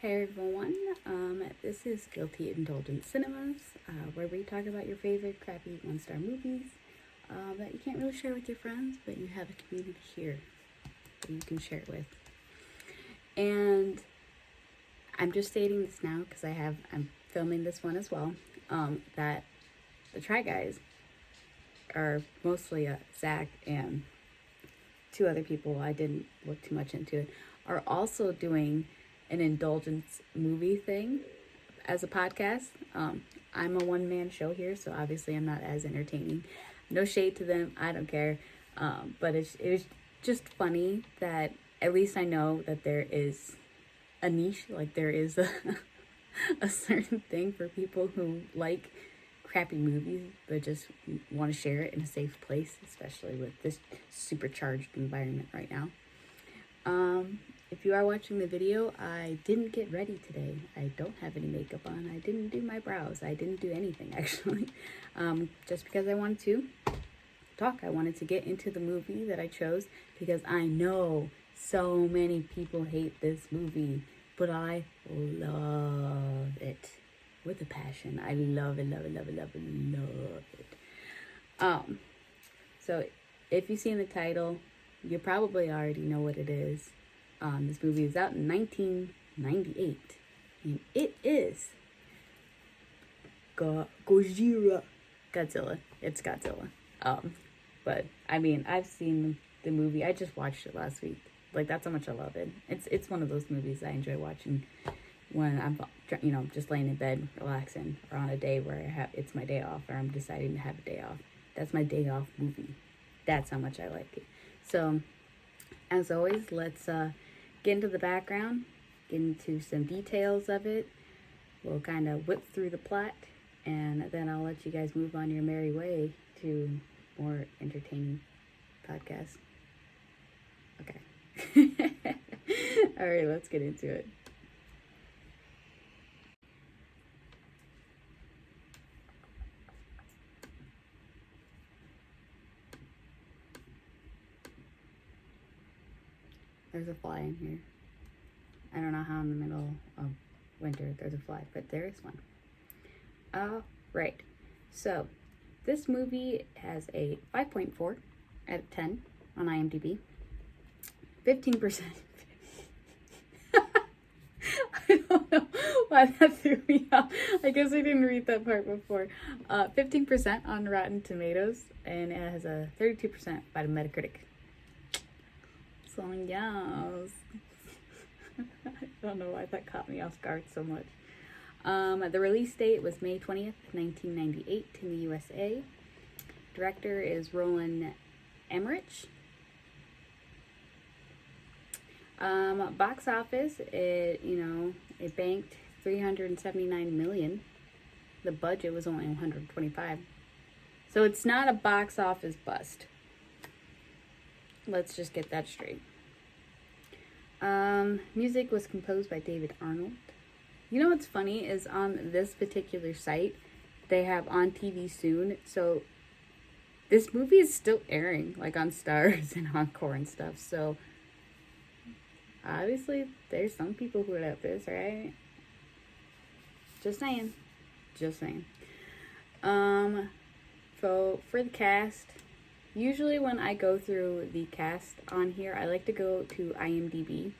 Hey everyone, this is Guilty Indulgence Cinemas, where we talk about your favorite crappy one-star movies that you can't really share with your friends, but you have a community here that you can share it with. And I'm just stating this now because I'm filming this one as well, that the Try Guys are mostly Zach and two other people, I didn't look too much into it, are also doing an Indulgence movie thing as a podcast. I'm a one-man show here, so obviously I'm not as entertaining. No shade to them, I don't care. But it was just funny that at least I know that there is a niche, like there is a certain thing for people who like crappy movies but just want to share it in a safe place, especially with this supercharged environment right now. If you are watching the video, I didn't get ready today. I don't have any makeup on. I didn't do my brows. I didn't do anything, actually. Just because I wanted to talk. I wanted to get into the movie that I chose because I know so many people hate this movie, but I love it with a passion. I love it, love it, love it, love it, love it. So if you've seen the title, you probably already know what it is. This movie is out in 1998, and it is Godzilla. It's Godzilla. But I mean, I've seen the movie. I just watched it last week. Like, that's how much I love it. It's one of those movies I enjoy watching when I'm, just laying in bed, relaxing, or on a day where it's my day off, or I'm deciding to have a day off. That's my day off movie. That's how much I like it. So, as always, let's get into the background, get into some details of it. We'll kind of whip through the plot, and then I'll let you guys move on your merry way to more entertaining podcasts. Okay. All right, let's get into it. There's a fly in here. I don't know how in the middle of winter there's a fly, but there is one. Right. So, this movie has a 5.4 out of 10 on IMDb. 15%. I don't know why that threw me off. I guess I didn't read that part before. 15% on Rotten Tomatoes, and it has a 32% by the Metacritic. So, yes. I don't know why that caught me off guard so much. The release date was May 20th, 1998 in the USA. Director is Roland Emmerich. Box office, it banked $379 million. The budget was only $125. So it's not a box office bust. Let's just get that straight. Music was composed by David Arnold. You know what's funny is on this particular site, they have On TV Soon. So this movie is still airing, like on Stars and Encore and stuff. So obviously there's some people who love this, right? Just saying. So for the cast, usually when I go through the cast on here, I like to go to IMDb.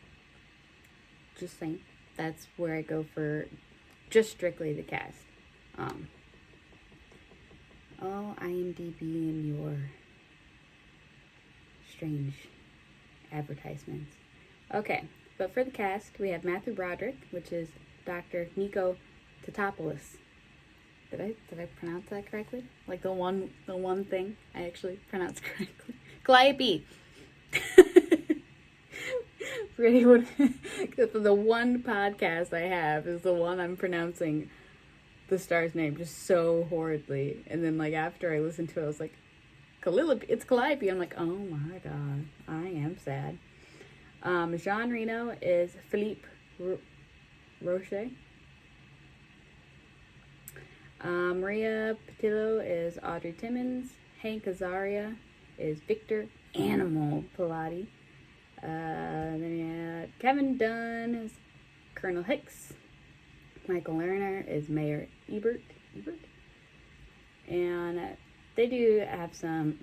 Just saying. That's where I go for just strictly the cast. IMDb and your strange advertisements. Okay, but for the cast, we have Matthew Broderick, which is Dr. Nico Tatopoulos. Did I pronounce that correctly? Like the one thing I actually pronounced correctly. Calliope. For anyone, the one podcast I have is the one I'm pronouncing the star's name just so horridly. And then like after I listened to it, I was like, it's Calliope. I'm like, oh my god, I am sad. Jean Reno is Philippe Rocher. Maria Patillo is Audrey Timmons. Hank Azaria is Victor Animal Pilati. Then Kevin Dunn is Colonel Hicks. Michael Lerner is Mayor Ebert. And they do have some,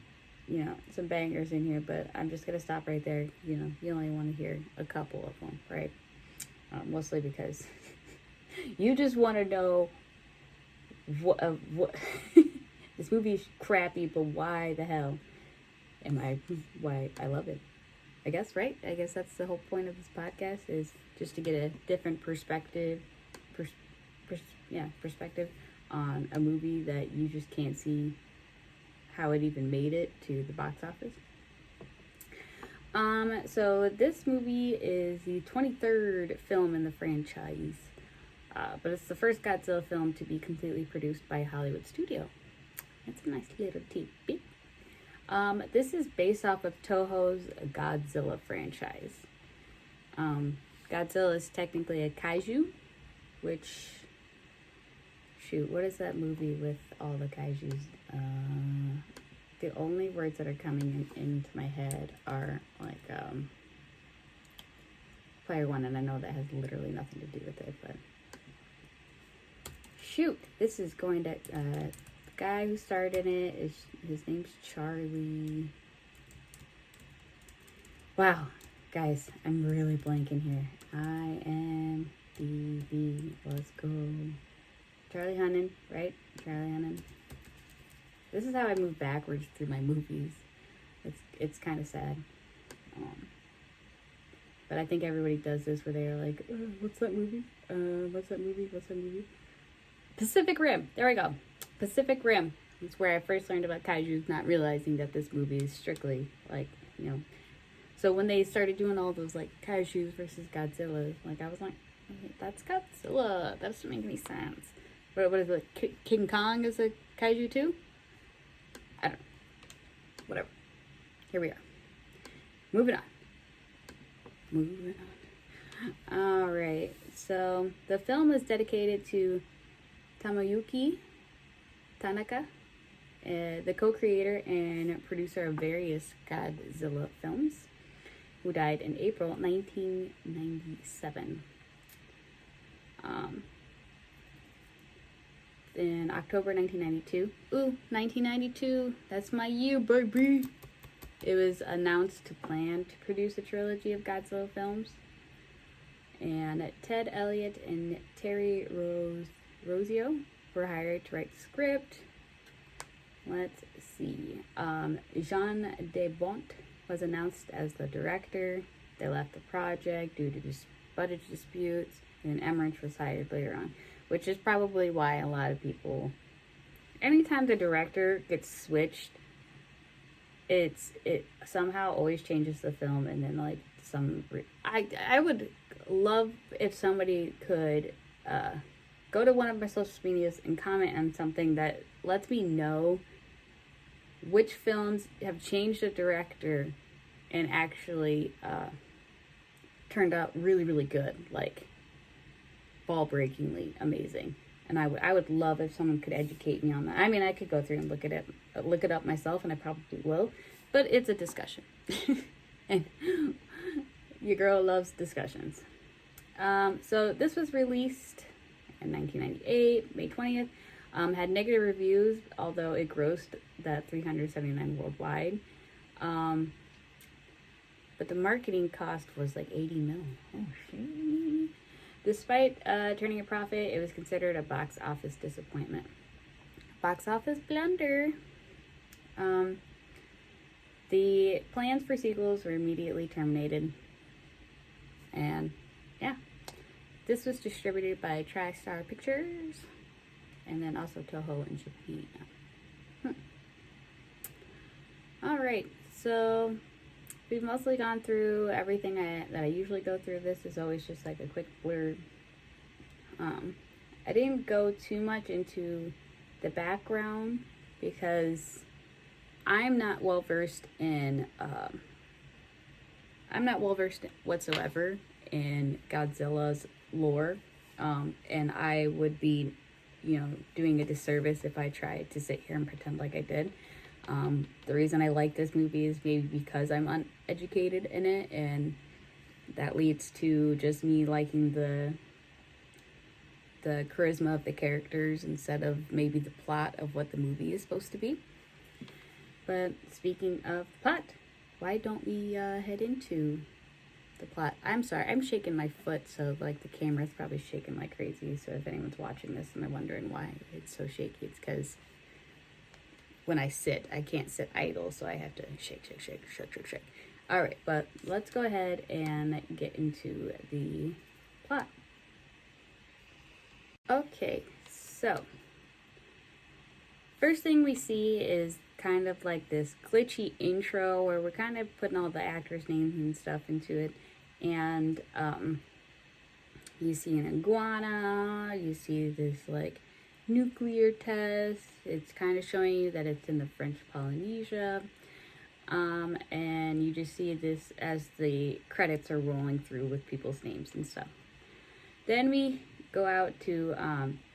some bangers in here, but I'm just going to stop right there. You only want to hear a couple of them, right? Mostly because you just want to know what this movie's crappy, but why the hell why I love it. I guess, right? I guess that's the whole point of this podcast, is just to get a different perspective on a movie that you just can't see how it even made it to the box office. So this movie is the 23rd film in the franchise, but it's the first Godzilla film to be completely produced by a Hollywood studio. That's a nice little tidbit. This is based off of Toho's Godzilla franchise. Godzilla is technically a kaiju, which, shoot, what is that movie with all the kaijus? The only words that are coming into my head are like Player One, and I know that has literally nothing to do with it, but shoot, this is going to the guy who starred in it is, his name's Charlie. Wow, guys, I'm really blanking here. IMDb, let's go. Charlie Hunnam, right? Charlie Hunnam. This is how I move backwards through my movies. It's kind of sad. But I think everybody does this where they're like, what's that movie? What's that movie? Pacific Rim. There we go. Pacific Rim. It's where I first learned about kaijus, not realizing that this movie is strictly like, So when they started doing all those like kaijus versus Godzilla, like I was like, that's Godzilla. That doesn't make any sense. What is it? King Kong is a kaiju too? I don't know. Whatever. Here we are. Moving on. Alright. So the film is dedicated to Tomoyuki Tanaka, the co-creator and producer of various Godzilla films, who died in April 1997. In October 1992. 1992. That's my year, baby. It was announced to plan to produce a trilogy of Godzilla films. And Ted Elliott and Terry Rossio were hired to write the script. Let's see. Jean de Bont was announced as the director. They left the project due to budget disputes, and Emmerich was hired later on, which is probably why a lot of people, anytime the director gets switched, it somehow always changes the film. And then like I would love if somebody could go to one of my social medias and comment on something that lets me know which films have changed the director and actually turned out really, really good, like ball-breakingly amazing. And I would love if someone could educate me on that. I mean, I could go through and look it up myself, and I probably will, but it's a discussion. And your girl loves discussions. So this was released in 1998, May 20th. Had negative reviews, although it grossed that $379 worldwide. But the marketing cost was like $80 million. Oh, shit. Despite turning a profit, it was considered a box office disappointment. Box office blunder. The plans for sequels were immediately terminated. And yeah, this was distributed by TriStar Pictures, and then also Toho in Japan. Alright, so we've mostly gone through everything that I usually go through. This is always just like a quick blurb. I didn't go too much into the background because I'm not well versed whatsoever in Godzilla's lore, and I would be, doing a disservice if I tried to sit here and pretend like I did. The reason I like this movie is maybe because I'm uneducated in it, and that leads to just me liking the the charisma of the characters instead of maybe the plot of what the movie is supposed to be. But speaking of plot, why don't we head into the plot? I'm sorry, I'm shaking my foot, so like the camera's probably shaking like crazy. So if anyone's watching this and they're wondering why it's so shaky, it's because when I sit, I can't sit idle, so I have to shake. All right, but let's go ahead and get into the plot. Okay, so first thing we see is kind of like this glitchy intro where we're kind of putting all the actors' names and stuff into it. And you see an iguana, you see this like nuclear test. It's kind of showing you that it's in the French Polynesia. And you just see this as the credits are rolling through with people's names and stuff. Then we go out to,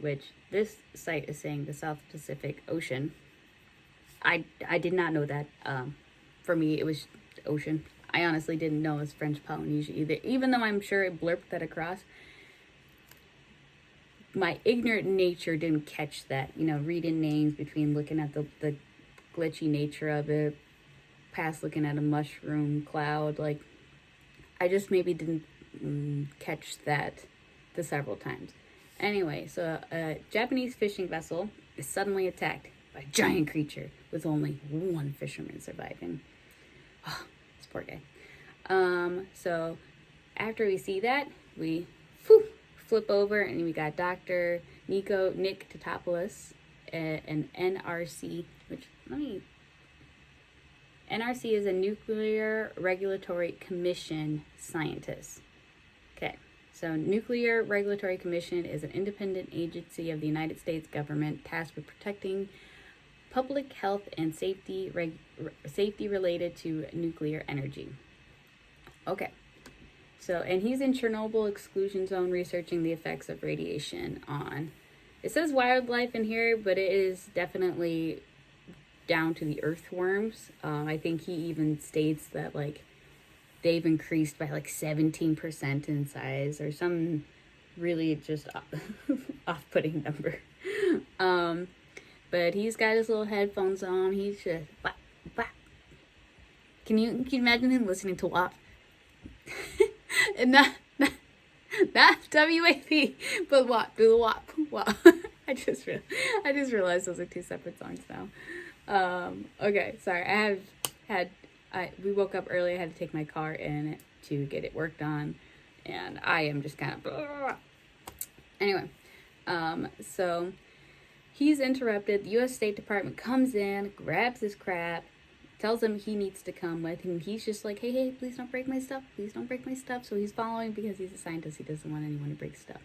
which this site is saying the South Pacific Ocean. I did not know that. For me, it was ocean. I honestly didn't know it was French Polynesia either, even though I'm sure it blurped that across. My ignorant nature didn't catch that, you know, reading names between looking at the glitchy nature of it, past looking at a mushroom cloud. Like, I just maybe didn't catch that the several times. Anyway, so a Japanese fishing vessel is suddenly attacked by a giant creature with only one fisherman surviving. Oh, this poor guy. So after we see that, we flip over and we got Dr. Nick Tatopoulos, an NRC, NRC is a Nuclear Regulatory Commission scientist. Okay, so Nuclear Regulatory Commission is an independent agency of the United States government tasked with protecting public health and safety related to nuclear energy. Okay, so, and he's in Chernobyl exclusion zone researching the effects of radiation on, it says wildlife in here, but it is definitely down to the earthworms. I think he even states that like they've increased by like 17% in size or some really just off-putting number. But he's got his little headphones on. He's just whap, whap. Can you imagine him listening to WAP? And not WAP, but WAP. Do the WAP. WAP. I just realized those are two separate songs now. Okay, sorry. We woke up early. I had to take my car in to get it worked on, and I am just kind of anyway. So he's interrupted. The U.S. State Department comes in, grabs his crap, tells him he needs to come with him. He's just like, hey, please don't break my stuff. Please don't break my stuff. So he's following because he's a scientist. He doesn't want anyone to break stuff.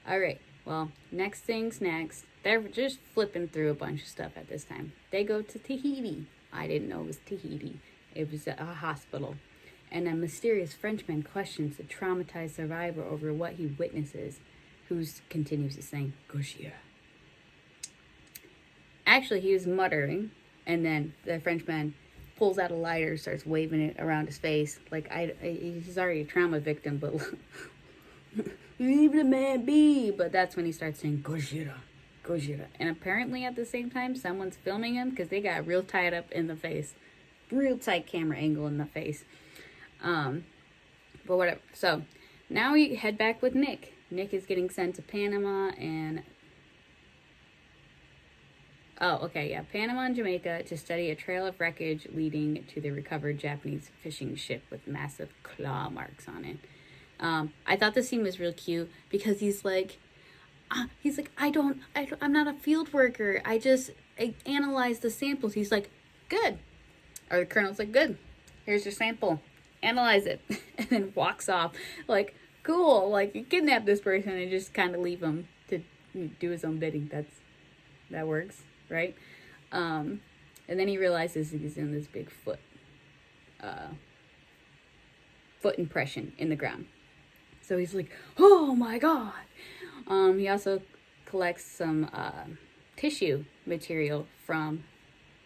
All right. Well, next thing's next. They're just flipping through a bunch of stuff at this time. They go to Tahiti. I didn't know it was Tahiti. It was a hospital. And a mysterious Frenchman questions the traumatized survivor over what he witnesses, who continues to sing, Godzilla. Actually, he was muttering, and then the Frenchman pulls out a lighter, starts waving it around his face. Like, he's already a trauma victim, but leave the man be. But that's when he starts saying, Godzilla. And apparently at the same time, someone's filming him because they got real tied up in the face. Real tight camera angle in the face. But whatever. So now we head back with Nick. Nick is getting sent to Panama and Panama and Jamaica to study a trail of wreckage leading to the recovered Japanese fishing ship with massive claw marks on it. I thought the scene was real cute because he's like, I'm not a field worker. I analyzed the samples. He's like, good. Or the colonel's like, good. Here's your sample. Analyze it. And then walks off. Like, cool. Like, you kidnap this person and just kind of leave him to do his own bidding. That works, right? And then he realizes he's in this big foot impression in the ground. So he's like, oh my God. He also collects some tissue material from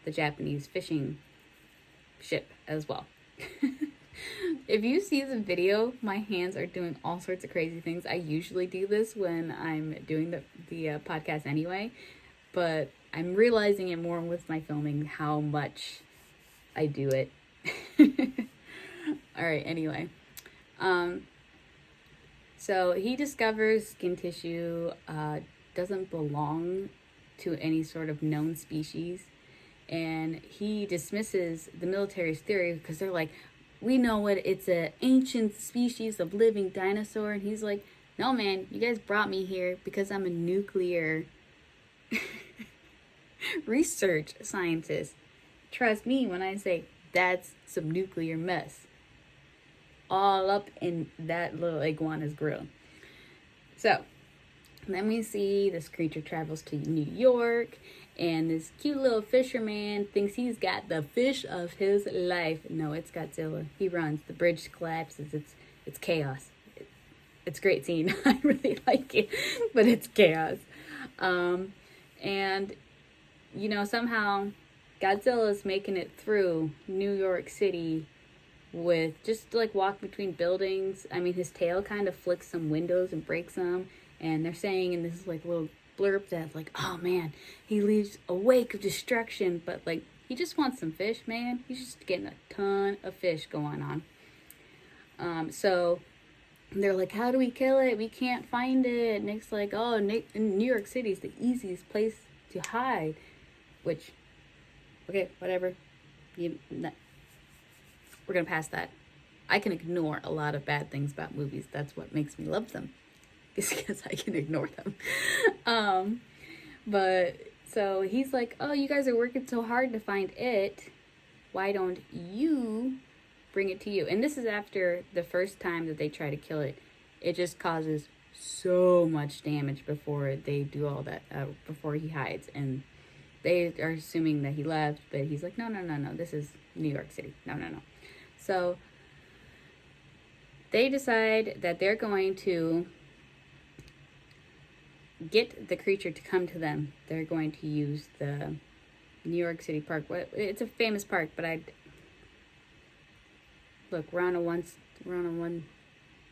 the Japanese fishing ship as well. If you see the video, my hands are doing all sorts of crazy things. I usually do this when I'm doing the podcast anyway, but I'm realizing it more with my filming how much I do it. All right, anyway. So he discovers skin tissue doesn't belong to any sort of known species, and he dismisses the military's theory because they're like, we know it's an ancient species of living dinosaur, and he's like, no man, you guys brought me here because I'm a nuclear research scientist. Trust me when I say that's some nuclear mess all up in that little iguana's grill. So then we see this creature travels to New York, and this cute little fisherman thinks he's got the fish of his life. No, it's Godzilla. He runs. The bridge collapses. It's chaos. It's a great scene. I really like it, but it's chaos. And you know, somehow Godzilla's making it through New York City with just like walk between buildings. I mean, his tail kind of flicks some windows and breaks them, and they're saying in this like little blurb that like, oh man, he leaves a wake of destruction, but like he just wants some fish, man. He's just getting a ton of fish going on. So they're like, how do we kill it? We can't find it. Nick's like, oh, New York City is the easiest place to hide, which, okay, whatever. We're going to pass that. I can ignore a lot of bad things about movies. That's what makes me love them. Because I can ignore them. But so he's like, oh, you guys are working so hard to find it. Why don't you bring it to you? And this is after the first time that they try to kill it. It just causes so much damage before they do all that, before he hides. And they are assuming that he left, but he's like, no, this is New York City. No. So they decide that they're going to get the creature to come to them. They're going to use the New York City park. It's a famous park, but look, we're on a one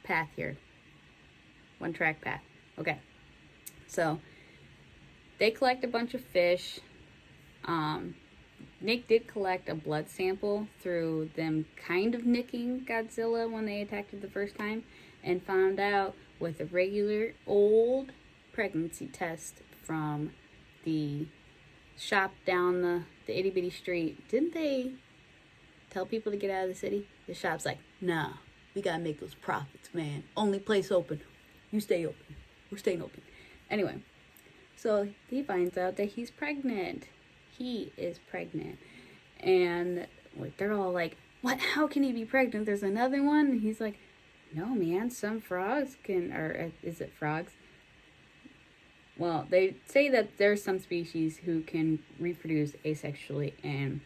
path here. One track path. Okay. So they collect a bunch of fish. Nick did collect a blood sample through them kind of nicking Godzilla when they attacked it the first time, and found out with a regular old pregnancy test from the shop down the itty bitty street. Didn't they tell people to get out of the city? The shop's like, nah, we gotta make those profits, man. Only place open. You stay open. We're staying open. Anyway, so he finds out that he's pregnant. He is pregnant. And they're all like, what? How can he be pregnant? There's another one? And he's like, no, man, some frogs can, or is it frogs? Well, they say that there's some species who can reproduce asexually, and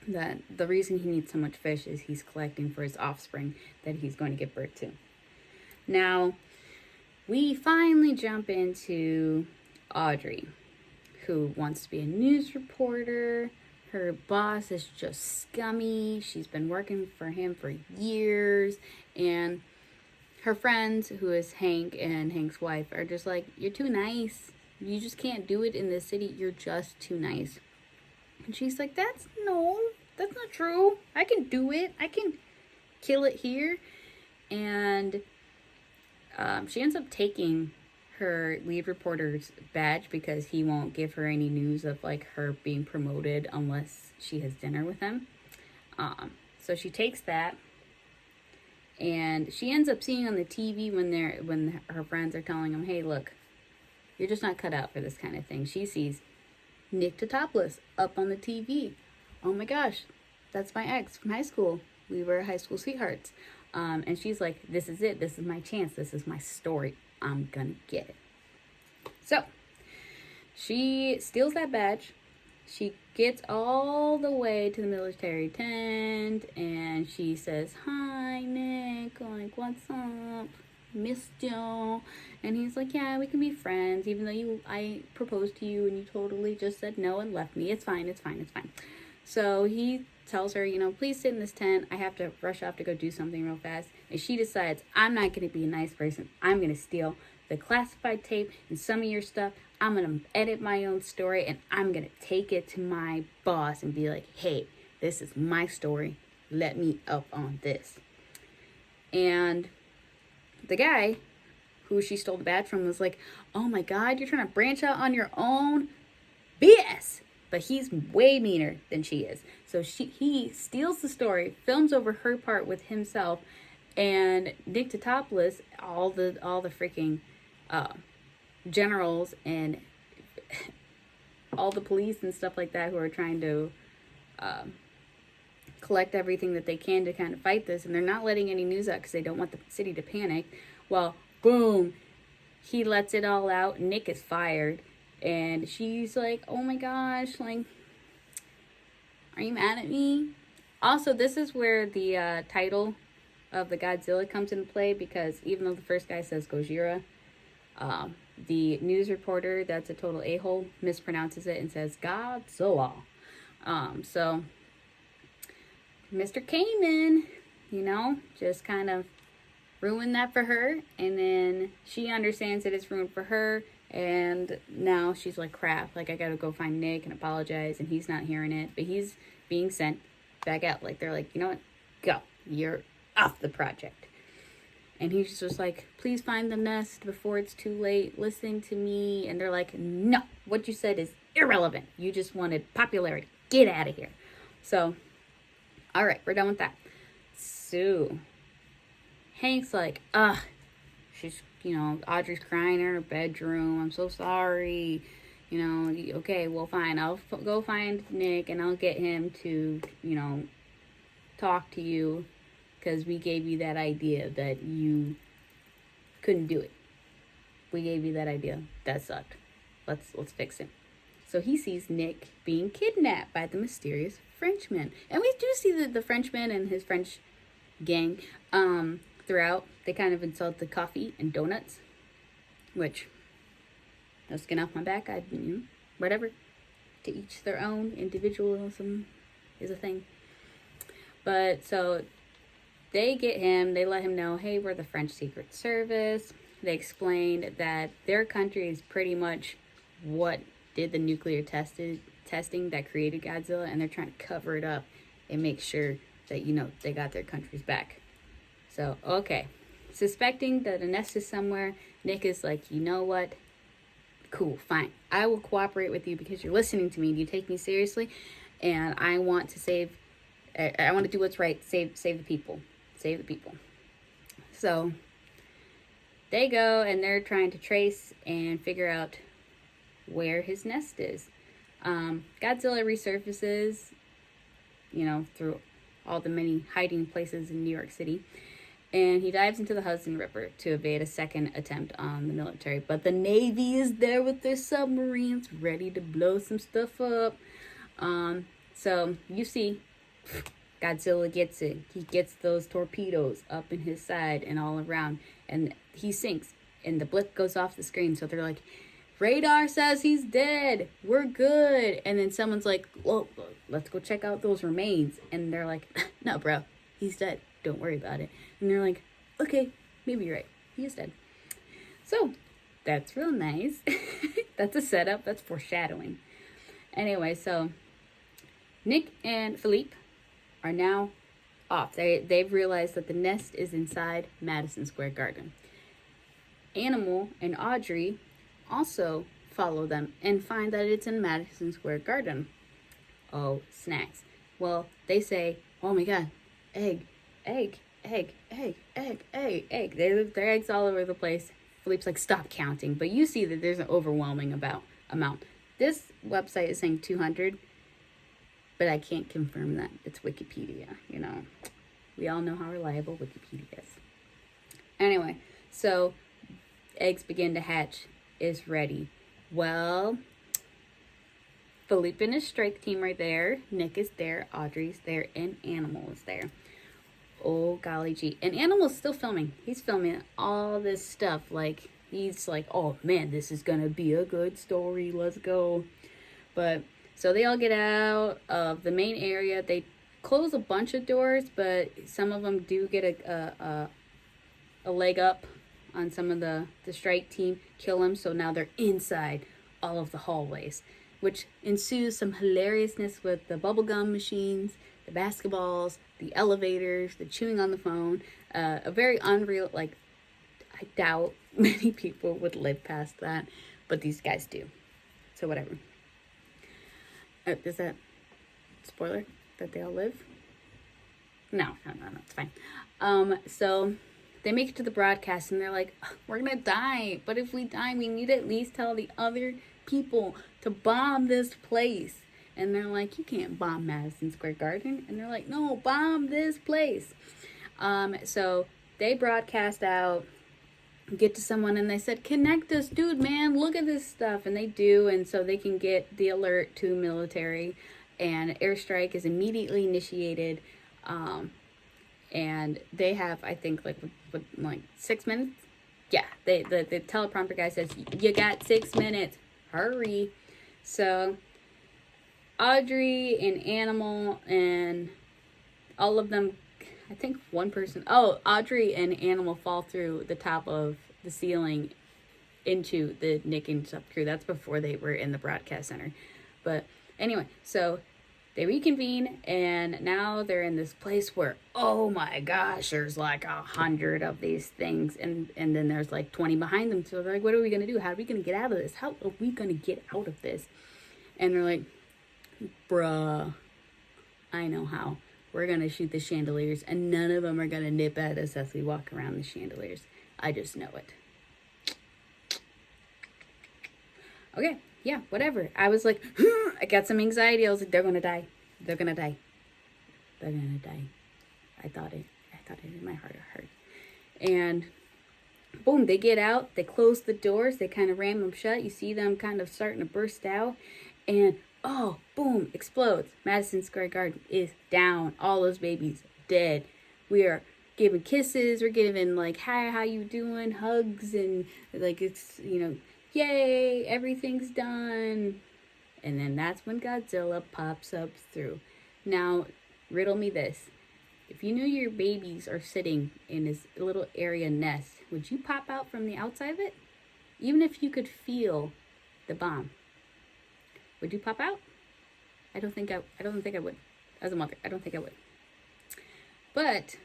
that the reason he needs so much fish is he's collecting for his offspring that he's going to give birth to. Now, we finally jump into Audrey, who wants to be a news reporter. Her boss is just scummy. She's been working for him for years, and her friends, who is Hank and Hank's wife, are just like, you're too nice. You just can't do it in this city. You're just too nice. And she's like, that's not true. I can do it. I can kill it here. And she ends up taking her lead reporter's badge because he won't give her any news of like her being promoted unless she has dinner with him. So she takes that, and she ends up seeing on the TV when her friends are telling him, hey, look, you're just not cut out for this kind of thing. She sees Nick to topless up on the TV. Oh my gosh, that's my ex from high school. We were high school sweethearts. And she's like, this is it. This is my chance. This is my story. I'm gonna get it. So she steals that badge. She gets all the way to the military tent, and she says, hi, Nick, like, what's up? Missed you. And he's like, yeah, we can be friends, even though I proposed to you and you totally just said no and left me. It's fine. So he tells her, please sit in this tent. I have to rush off to go do something real fast. And she decides, I'm not going to be a nice person. I'm going to steal the classified tape and some of your stuff. I'm going to edit my own story, and I'm going to take it to my boss and be like, hey, this is my story. Let me up on this. And the guy who she stole the badge from was like, oh my God, you're trying to branch out on your own? BS! But he's way meaner than she is. So he steals the story, films over her part with himself, and Nick Totopoulos, all the freaking generals and all the police and stuff like that who are trying to collect everything that they can to kind of fight this, and they're not letting any news out because they don't want the city to panic. Well, boom, he lets it all out. Nick is fired, and she's like, oh my gosh, like, are you mad at me? Also, this is where the title of the Godzilla comes into play, because even though the first guy says Gojira, the news reporter, that's a total a-hole, mispronounces it and says Godzilla. So Mr. Kamen, just kind of ruined that for her, and then she understands that it's ruined for her, and now she's like, crap, like, I gotta go find Nick and apologize, and he's not hearing it, but he's being sent back out. Like, they're like, you know what, go, you're off the project. And he's just like, please find the nest before it's too late, listen to me. And they're like, no, what you said is irrelevant, you just wanted popularity, get out of here. So, all right, we're done with that. So Hank's like, she's, Audrey's crying in her bedroom. I'm so sorry. Okay, well, fine. I'll go find Nick and I'll get him to, talk to you, because we gave you that idea that you couldn't do it. We gave you that idea. That sucked. Let's fix it. So he sees Nick being kidnapped by the mysterious Frenchman. And we do see the Frenchman and his French gang throughout. They kind of insult the coffee and donuts, which, no skin off my back. Whatever. To each their own. Individualism is a thing. But so they get him. They let him know, hey, we're the French Secret Service. They explained that their country is pretty much what did the nuclear testing that created Godzilla, and they're trying to cover it up and make sure that, they got their countries back. So, okay. Suspecting that a nest is somewhere, Nick is like, you know what? Cool, fine. I will cooperate with you because you're listening to me and you take me seriously, and I want to do what's right, save the people. Save the people. So they go and they're trying to trace and figure out where his nest is. Godzilla resurfaces, through all the many hiding places in New York City, and he dives into the Hudson River to evade a second attempt on the military. But the Navy is there with their submarines ready to blow some stuff up. So you see Godzilla gets it. He gets those torpedoes up in his side and all around, and he sinks, and the blip goes off the screen. So they're like, radar says he's dead, we're good. And then someone's like, well, let's go check out those remains. And they're like, no, bro, he's dead, don't worry about it. And they're like, okay, maybe you're right, he is dead. So that's real nice. That's a setup, that's foreshadowing. Anyway, so Nick and Philippe are now off. They've realized that the nest is inside Madison Square Garden. Animal and Audrey also follow them and find that it's in Madison Square Garden. Oh, snacks. Well, they say, oh my God, egg. Their eggs all over the place. Philippe's like, stop counting. But you see that there's an overwhelming amount. This website is saying 200, but I can't confirm that. It's Wikipedia, We all know how reliable Wikipedia is. Anyway, so eggs begin to hatch. Is ready. Well, Philippe and his strike team are there. Nick is there. Audrey's there. And Animal is there. Oh, golly gee. And Animal's still filming. He's filming all this stuff. Like, he's like, oh, man, this is going to be a good story. Let's go. But So they all get out of the main area. They close a bunch of doors, but some of them do get a leg up on some of the strike team, kill them. So now they're inside all of the hallways, which ensues some hilariousness with the bubblegum machines, the basketballs, the elevators, the chewing on the phone. A very unreal, like, I doubt many people would live past that, but these guys do. So whatever. Is that spoiler that they all live? No, it's fine. So they make it to the broadcast and they're like, we're gonna die, but if we die, we need to at least tell the other people to bomb this place. And they're like, you can't bomb Madison Square Garden. And they're like, no, bomb this place. So they broadcast out, get to someone, and they said, connect us, dude, man, look at this stuff. And they do, and so they can get the alert to military, and airstrike is immediately initiated. And they have, I think, like 6 minutes. Yeah, the teleprompter guy says, you got 6 minutes, hurry. So Audrey and Animal and all of them, I think one person, Audrey and Animal fall through the top of the ceiling into the Nick and sub crew. That's before they were in the broadcast center. But anyway, so they reconvene, and now they're in this place where, oh my gosh, there's like 100 of these things, and then there's like 20 behind them. So they're like, what are we gonna do? How are we gonna get out of this? How are we gonna get out of this? And they're like, bruh, I know how. We're gonna shoot the chandeliers, and none of them are gonna nip at us as we walk around the chandeliers. I just know it. Okay, yeah, whatever. I was like, I got some anxiety. I was like, they're gonna die. They're gonna die. They're gonna die. I thought it in my heart of heart. And boom, they get out. They close the doors. They kind of ram them shut. You see them kind of starting to burst out, and oh, boom, explodes. Madison Square Garden is down. All those babies dead. We are giving kisses. We're giving like, hi, how you doing? Hugs, and like, it's, yay, everything's done. And then that's when Godzilla pops up through. Now, riddle me this. If you knew your babies are sitting in this little area nest, would you pop out from the outside of it? Even if you could feel the bomb. Would you pop out? I don't think I would. As a mother, I don't think I would. But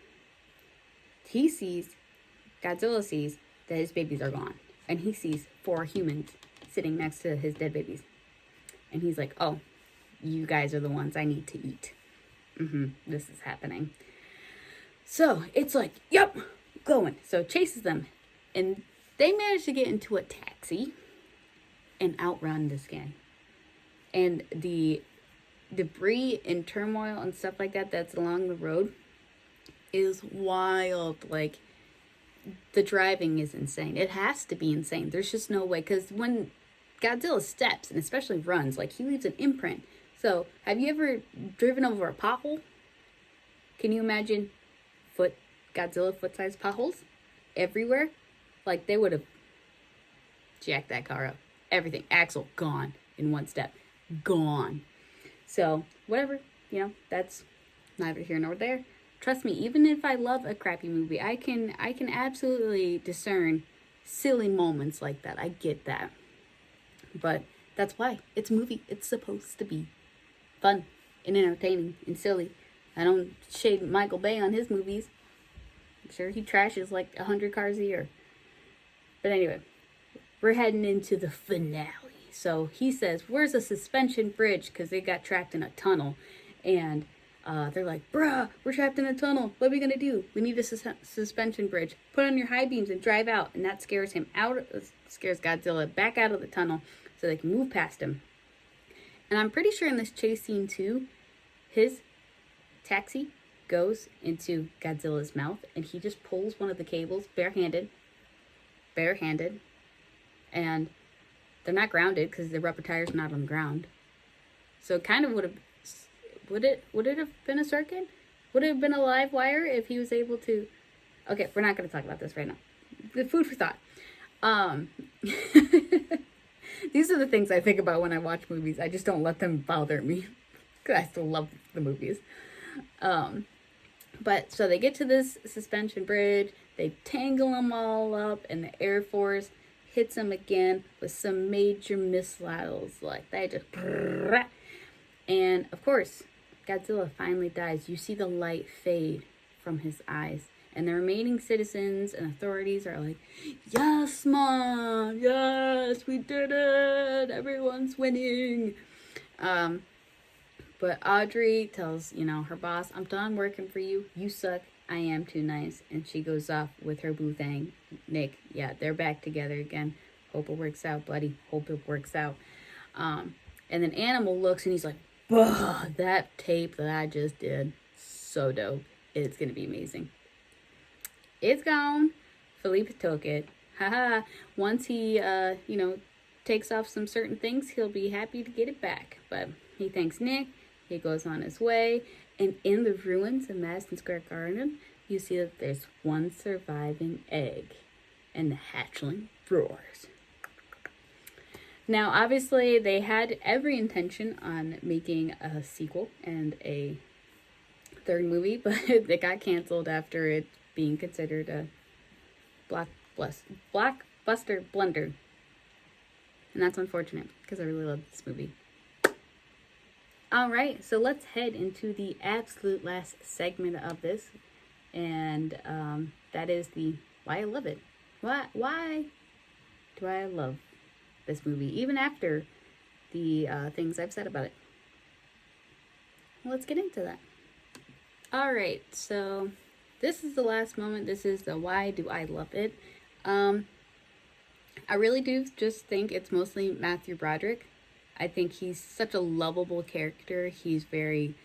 Godzilla sees that his babies are gone. And he sees 4 humans sitting next to his dead babies. And he's like, oh, you guys are the ones I need to eat. This is happening. So it's like, yep, going. So chases them. And they manage to get into a taxi and outrun this gang. And the debris and turmoil and stuff like that that's along the road is wild. Like, the driving is insane. It has to be insane. There's just no way. Because when Godzilla steps, and especially runs, like, he leaves an imprint. So, have you ever driven over a pothole? Can you imagine Godzilla foot-sized potholes everywhere? Like, they would have jacked that car up. Everything. Axle, gone in one step. Gone. So, whatever. That's neither here nor there. Trust me, even if I love a crappy movie, I can absolutely discern silly moments like that. I get that. But that's why. It's a movie. It's supposed to be fun and entertaining and silly. I don't shade Michael Bay on his movies. I'm sure he trashes like 100 cars a year. But anyway, we're heading into the finale. So he says, where's a suspension bridge? Because they got trapped in a tunnel. And they're like, bruh, we're trapped in a tunnel. What are we going to do? We need a suspension bridge. Put on your high beams and drive out. And that scares Godzilla back out of the tunnel so they can move past him. And I'm pretty sure in this chase scene too, his taxi goes into Godzilla's mouth and he just pulls one of the cables barehanded. And they're not grounded because the rubber tire's not on the ground. So it kind of would it have been a circuit? Would it have been a live wire if he was able to? Okay, we're not going to talk about this right now. The food for thought. These are the things I think about when I watch movies. I just don't let them bother me because I still love the movies. But so they get to this suspension bridge, they tangle them all up, and the Air Force hits them again with some major missiles. Like they just. And of course, Godzilla finally dies. You see the light fade from his eyes. And the remaining citizens and authorities are like, yes, Mom, yes, we did it, everyone's winning. But Audrey tells, her boss, I'm done working for you, you suck, I am too nice. And she goes off with her boo thing. Nick, yeah, they're back together again. Hope it works out, buddy, hope it works out. And then Animal looks and he's like, that tape that I just did, so dope, it's gonna be amazing. It's gone. Philippe took it. Haha. Once he, takes off some certain things, he'll be happy to get it back. But he thanks Nick. He goes on his way. And in the ruins of Madison Square Garden, you see that there's one surviving egg. And the hatchling roars. Now, obviously, they had every intention on making a sequel and a third movie, but it got canceled after it being considered a blockbuster blunder. And that's unfortunate, because I really love this movie. Alright, so let's head into the absolute last segment of this. And that is the why I love it. Why do I love this movie, even after the things I've said about it? Let's get into that. Alright, so this is the last moment. This is the why do I love it. I really do just think it's mostly Matthew Broderick. I think he's such a lovable character. He's very,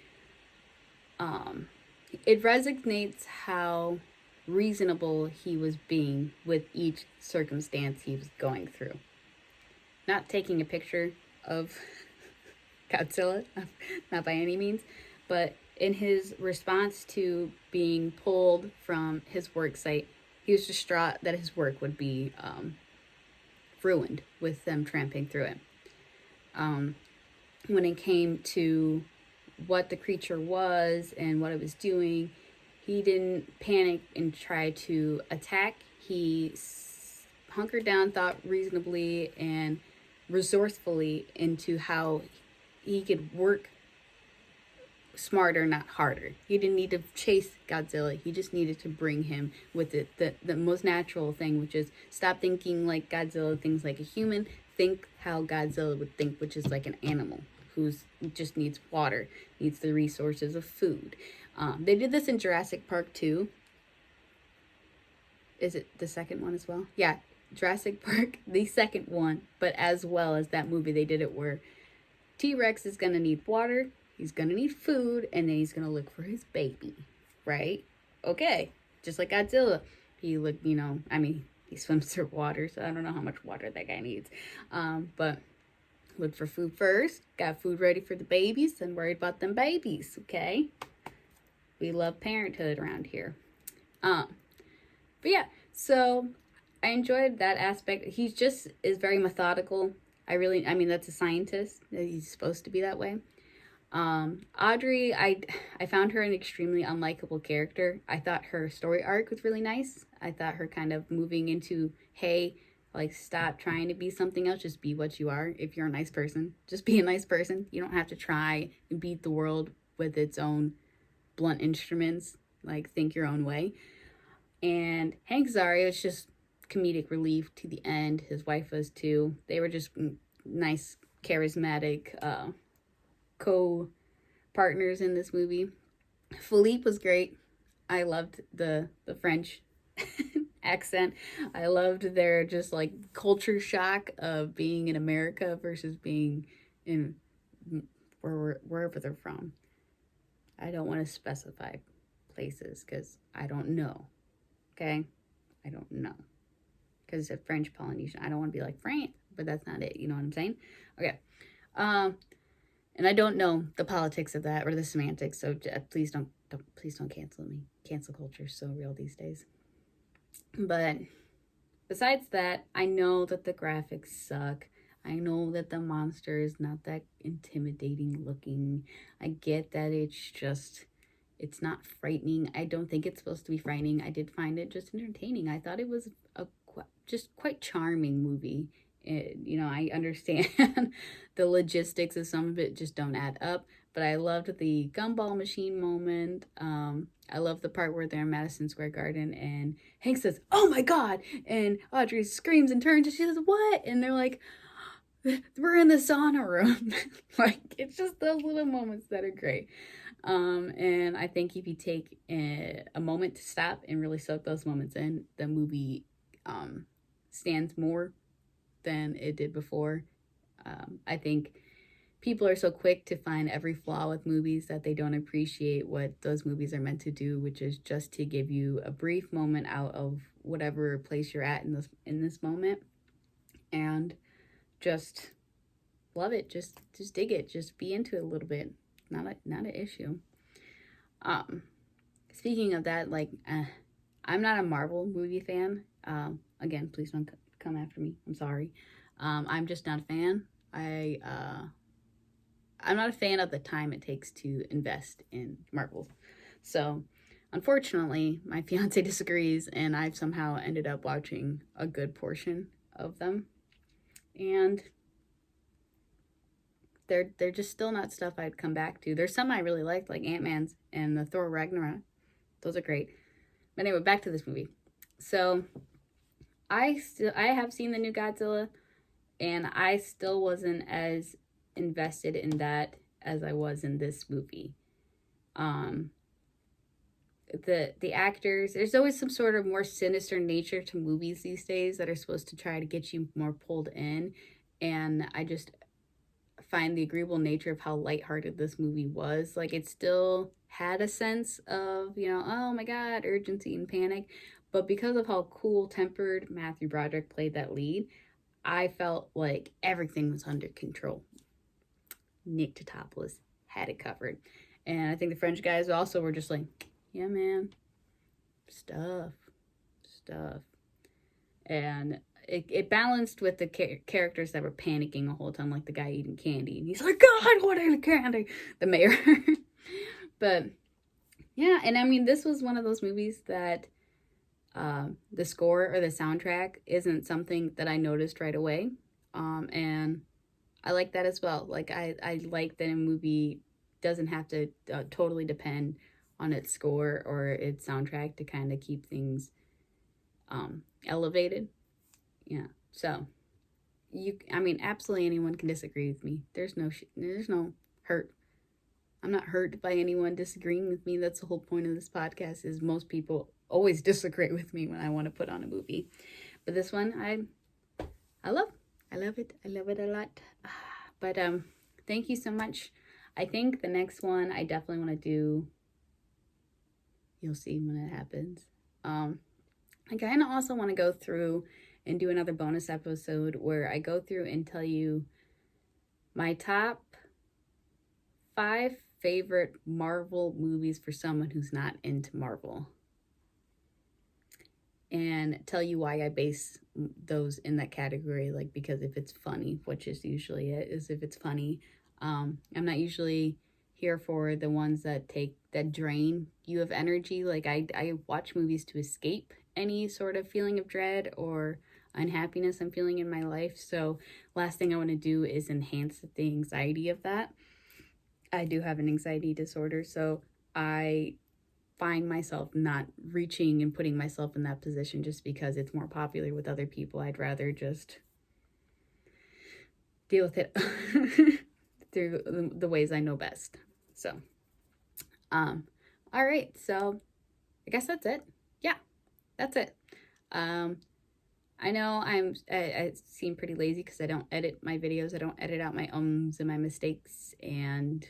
it resonates how reasonable he was being with each circumstance he was going through. Not taking a picture of Godzilla, not by any means, but in his response to being pulled from his work site, he was distraught that his work would be ruined with them tramping through it. When it came to what the creature was and what it was doing, he didn't panic and try to attack. He hunkered down, thought reasonably and resourcefully into how he could work smarter, not harder. He didn't need to chase Godzilla. He just needed to bring him with it. The most natural thing, which is stop thinking like Godzilla thinks like a human. Think how Godzilla would think, which is like an animal who's just needs water, needs the resources of food. They did this in Jurassic Park too. Is it the second one as well? Yeah, Jurassic Park, the second one, but as well as that movie, they did it where T-Rex is going to need water, he's going to need food, and then he's going to look for his baby, right? Okay, just like Godzilla. He he swims through water, so I don't know how much water that guy needs. But look for food first, got food ready for the babies, and worried about them babies, okay? We love parenthood around here. But yeah, so I enjoyed that aspect. He just is very methodical. That's a scientist. He's supposed to be that way. Audrey, I found her an extremely unlikable character. I thought her story arc was really nice. I thought her kind of moving into, hey, like, stop trying to be something else. Just be what you are. If you're a nice person, just be a nice person. You don't have to try and beat the world with its own blunt instruments. Like, think your own way. And Hank Azaria was just comedic relief to the end. His wife was too. They were just nice, charismatic co-partners in this movie. Philippe was great. I loved the French accent. I loved their just like culture shock of being in America versus being in wherever they're from. I don't want to specify places because I don't know. Okay? I don't know. Because it's a French Polynesian. I don't want to be like France, but that's not it. You know what I'm saying? Okay. And I don't know the politics of that or the semantics, so please don't cancel me. Cancel culture is so real these days. But besides that, I know that the graphics suck. I know that the monster is not that intimidating looking. I get that it's not frightening. I don't think it's supposed to be frightening. I did find it just entertaining. I thought it was just quite charming movie. I understand the logistics of some of it just don't add up, but I loved the gumball machine moment. I love the part where they're in Madison Square Garden and Hank says, "Oh my God!" and Audrey screams and turns and she says, "What?" and they're like, "We're in the sauna room." Like, it's just those little moments that are great. And I think if you take a moment to stop and really soak those moments in, the movie stands more than it did before. I think people are so quick to find every flaw with movies that they don't appreciate what those movies are meant to do, which is just to give you a brief moment out of whatever place you're at in this moment, and just love it. Just dig it. Just be into it a little bit. Not an issue. Speaking of that, I'm not a Marvel movie fan. Again, please don't come after me. I'm sorry. I'm just not a fan. I'm not a fan of the time it takes to invest in Marvel. So, unfortunately, my fiance disagrees, and I've somehow ended up watching a good portion of them. And they're just still not stuff I'd come back to. There's some I really liked, like Ant-Man's and the Thor Ragnarok. Those are great. But anyway, back to this movie. So, I have seen the new Godzilla, and I still wasn't as invested in that as I was in this movie. The actors, there's always some sort of more sinister nature to movies these days that are supposed to try to get you more pulled in, and I just find the agreeable nature of how lighthearted this movie was. Like, it still had a sense of, oh my God, urgency and panic, but because of how cool-tempered Matthew Broderick played that lead, I felt like everything was under control. Nick Tatopoulos had it covered. And I think the French guys also were just like, yeah, man, stuff. And it balanced with the characters that were panicking the whole time, like the guy eating candy. And he's like, God, what is candy? The mayor. But, yeah, and I mean, this was one of those movies that the score or the soundtrack isn't something that I noticed right away. And I like that as well. Like, I like that a movie doesn't have to totally depend on its score or its soundtrack to kind of keep things elevated. Yeah. So, absolutely anyone can disagree with me. There's no hurt. I'm not hurt by anyone disagreeing with me. That's the whole point of this podcast, is most people always disagree with me when I want to put on a movie. But this one, I love. I love it. I love it a lot. But thank you so much. I think the next one I definitely want to do, you'll see when it happens. I kind of also want to go through and do another bonus episode where I go through and tell you my top 5 favorite Marvel movies for someone who's not into Marvel, and tell you why I base those in that category. Like, because if it's funny, which is usually it, is if it's funny. I'm not usually here for the ones that drain you of energy. Like, I watch movies to escape any sort of feeling of dread or unhappiness I'm feeling in my life. So last thing I want to do is enhance the anxiety of that. I do have an anxiety disorder, so I find myself not reaching and putting myself in that position just because it's more popular with other people. I'd rather just deal with it through the ways I know best. So, all right. So I guess that's it. Yeah, that's it. I know I seem pretty lazy because I don't edit my videos. I don't edit out my ums and my mistakes, and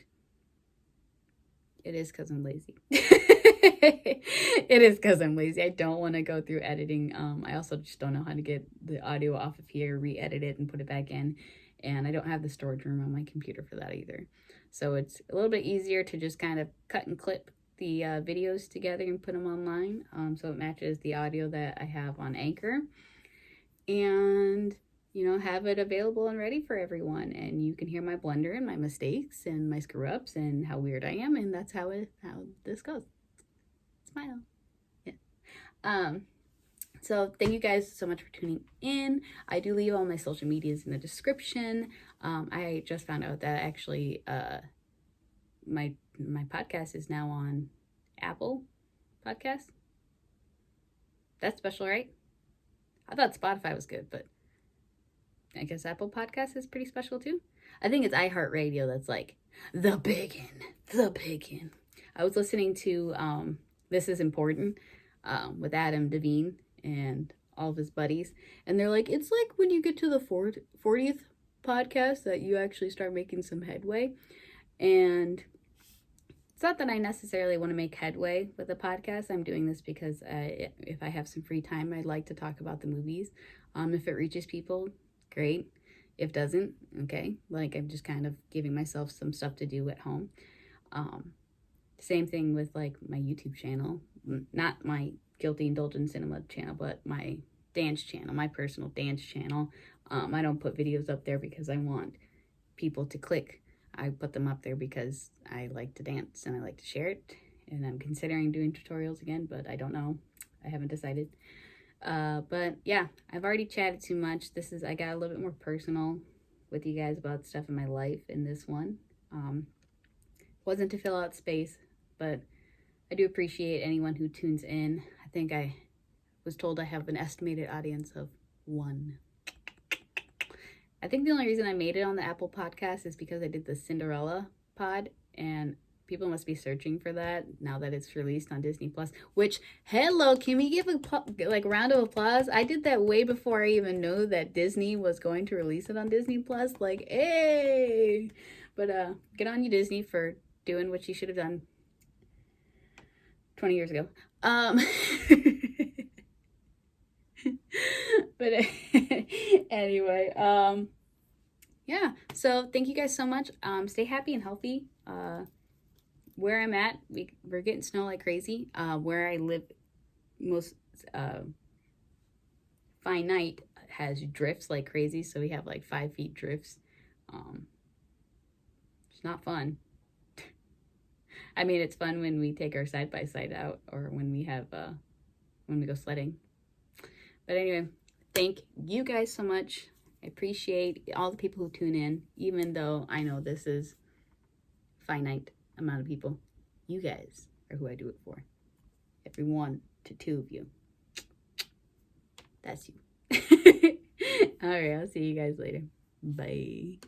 it is because I'm lazy. It is because I'm lazy. I don't want to go through editing. I also just don't know how to get the audio off of here, re-edit it, and put it back in. And I don't have the storage room on my computer for that either. So it's a little bit easier to just kind of cut and clip the videos together and put them online. So it matches the audio that I have on Anchor. And you know, have it available and ready for everyone. And you can hear my blunder and my mistakes and my screw ups and how weird I am. And that's how this goes. Smile. Yeah. So thank you guys so much for tuning in. I do leave all my social medias in the description. I just found out that actually my podcast is now on Apple Podcasts. That's special, right? I thought Spotify was good, but I guess Apple Podcasts is pretty special too. I think it's iHeartRadio that's like the biggin. I was listening to This Is Important with Adam Devine and all of his buddies, and they're like, it's like when you get to the 40th podcast that you actually start making some headway. And it's not that I necessarily want to make headway with the podcast. I'm doing this because if I have some free time, I'd like to talk about the movies. If it reaches people, great. If it doesn't, okay. Like, I'm just kind of giving myself some stuff to do at home. Same thing with like my YouTube channel, not my Guilty Indulgence Cinema channel, but my dance channel, my personal dance channel. I don't put videos up there because I want people to click. I put them up there because I like to dance and I like to share it. And I'm considering doing tutorials again, but I don't know. I haven't decided. But yeah, I've already chatted too much. I got a little bit more personal with you guys about stuff in my life in this one. Wasn't to fill out space, but I do appreciate anyone who tunes in. I think I was told I have an estimated audience of 1. I think the only reason I made it on the Apple Podcast is because I did the Cinderella pod, and people must be searching for that now that it's released on Disney Plus. Which, hello, can we give a round of applause? I did that way before I even knew that Disney was going to release it on Disney Plus. Like, hey! But get on you, Disney, for doing what you should have done 20 years ago. But anyway, yeah, so thank you guys so much. Stay happy and healthy. Where I'm at, we're getting snow like crazy. Where I live, most finite has drifts like crazy, so we have like 5 feet drifts. It's not fun. I mean, it's fun when we take our side-by-side out, or when we have when we go sledding. But anyway, thank you guys so much. I appreciate all the people who tune in, even though I know this is finite amount of people. You guys are who I do it for. Every 1 to 2 of you. That's you. All right, I'll see you guys later. Bye.